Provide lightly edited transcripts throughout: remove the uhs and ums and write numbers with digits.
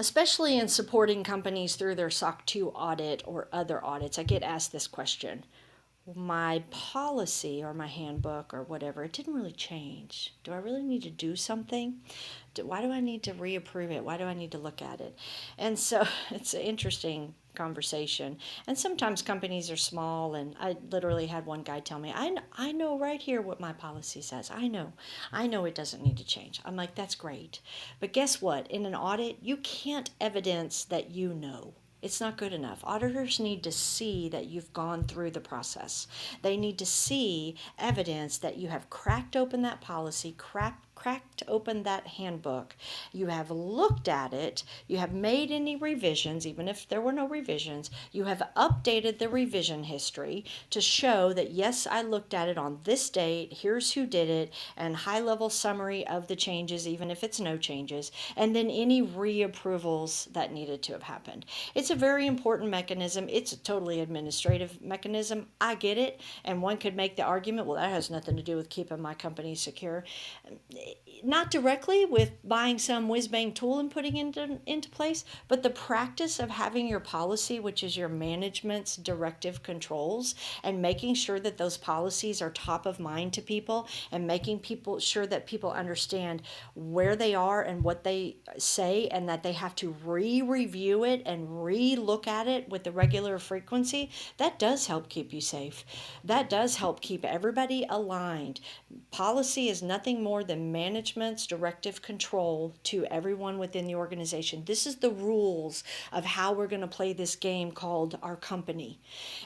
especially in supporting companies through their SOC 2 audit or other audits, I get asked this question. My policy or my handbook or whatever, it didn't really change. Do I really need to do something? Why do I need to reapprove it? Why do I need to look at it? And so it's an interesting conversation. And sometimes companies are small, and I literally had one guy tell me, I know right here what my policy says. I know it doesn't need to change. I'm like, that's great. But guess what? In an audit, you can't evidence that you know. It's not good enough. Auditors need to see that you've gone through the process. They need to see evidence that you have cracked open that policy, cracked open that handbook, you have looked at it, you have made any revisions, even if there were no revisions, you have updated the revision history to show that yes, I looked at it on this date, here's who did it, and high level summary of the changes, even if it's no changes, and then any reapprovals that needed to have happened. It's a very important mechanism. It's a totally administrative mechanism. I get it, and one could make the argument, well, that has nothing to do with keeping my company secure. Not directly with buying some whiz-bang tool and putting it into place, but the practice of having your policy, which is your management's directive controls, and making sure that those policies are top of mind to people, and making people sure that people understand where they are and what they say, and that they have to re-review it and re-look at it with the regular frequency. That does help keep you safe. That does help keep everybody aligned. Policy is nothing more than management's directive control to everyone within the organization. This is the rules of how we're going to play this game called our company.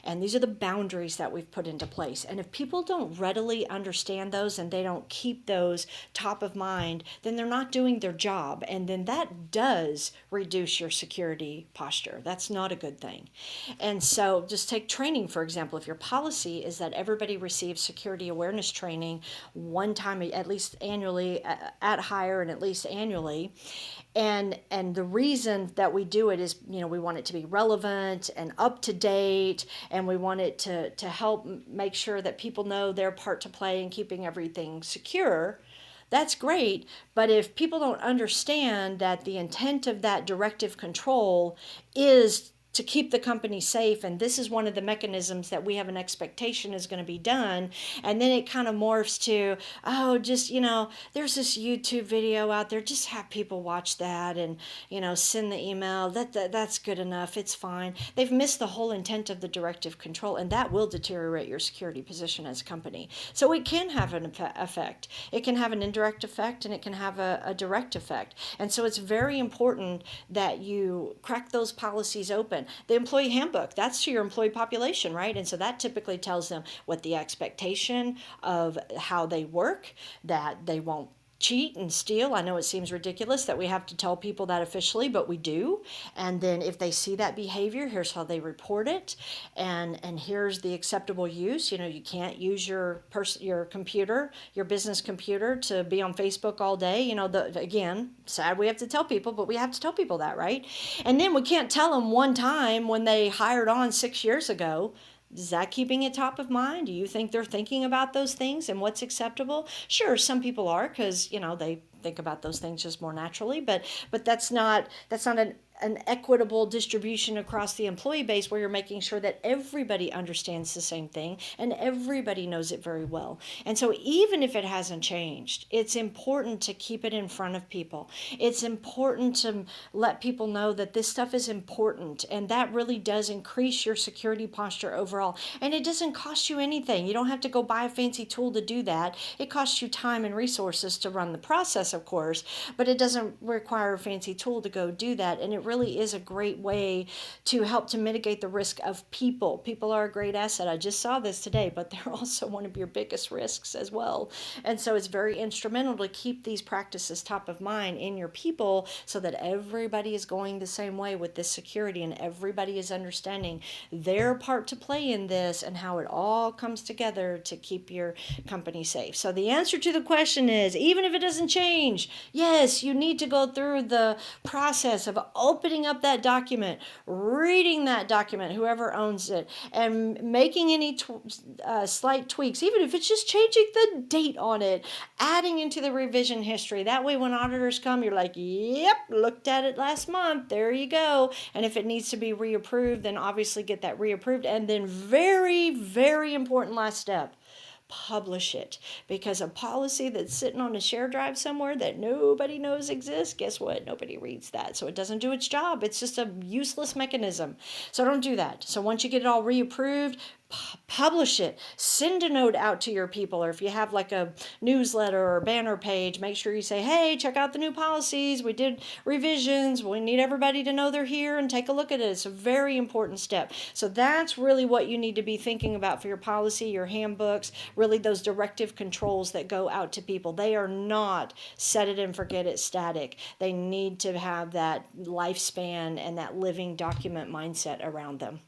And these are the boundaries that we've put into place. And if people don't readily understand those and they don't keep those top of mind, then they're not doing their job. And then that does reduce your security posture. That's not a good thing. And so just take training, for example. If your policy is that everybody receives security awareness training one time, at least annually, at hire and at least annually, and the reason that we do it is, we want it to be relevant and up to date, and we want it to help make sure that people know their part to play in keeping everything secure. That's great, but if people don't understand that the intent of that directive control is to keep the company safe, and this is one of the mechanisms that we have an expectation is going to be done, and then it kind of morphs to, oh, just, there's this YouTube video out there, just have people watch that, and send the email, that's good enough, it's fine. They've missed the whole intent of the directive control, and that will deteriorate your security position as a company. So it can have an effect. It can have an indirect effect, and it can have a direct effect. And so it's very important that you crack those policies open. The employee handbook, that's to your employee population, right? And so that typically tells them what the expectation of how they work, that they won't cheat and steal. I know it seems ridiculous that we have to tell people that officially, but we do. And then if they see that behavior, here's how they report it, and here's the acceptable use. You can't use your computer, your business computer, to be on Facebook all day. Again, sad we have to tell people, but we have to tell people that, right? And then we can't tell them one time when they hired on 6 years ago. Is that keeping it top of mind? Do you think they're thinking about those things and what's acceptable? Sure, some people are, because they think about those things just more naturally, but that's not an equitable distribution across the employee base, where you're making sure that everybody understands the same thing and everybody knows it very well. And so even if it hasn't changed, it's important to keep it in front of people. It's important to let people know that this stuff is important, and that really does increase your security posture overall. And it doesn't cost you anything. You don't have to go buy a fancy tool to do that. It costs you time and resources to run the process, of course, but it doesn't require a fancy tool to go do that. And it really is a great way to help to mitigate the risk of people. People are a great asset. I just saw this today, but they're also one of your biggest risks as well. And so it's very instrumental to keep these practices top of mind in your people, so that everybody is going the same way with this security, and everybody is understanding their part to play in this and how it all comes together to keep your company safe. So the answer to the question is, even if it doesn't change, yes, you need to go through the process of opening up that document, reading that document, whoever owns it, and making any slight tweaks, even if it's just changing the date on it, adding into the revision history. That way when auditors come, you're like, yep, looked at it last month, there you go. And if it needs to be reapproved, then obviously get that reapproved. And then very, very important last step, publish it. Because a policy that's sitting on a share drive somewhere that nobody knows exists, guess what? Nobody reads that. So it doesn't do its job. It's just a useless mechanism. So don't do that. So once you get it all reapproved, publish it. Send a note out to your people, or if you have like a newsletter or banner page, make sure you say, hey, check out the new policies. We did revisions. We need everybody to know they're here and take a look at it. It's a very important step. So that's really what you need to be thinking about for your policy, your handbooks, really those directive controls that go out to people. They are not set it and forget it static. They need to have that lifespan and that living document mindset around them.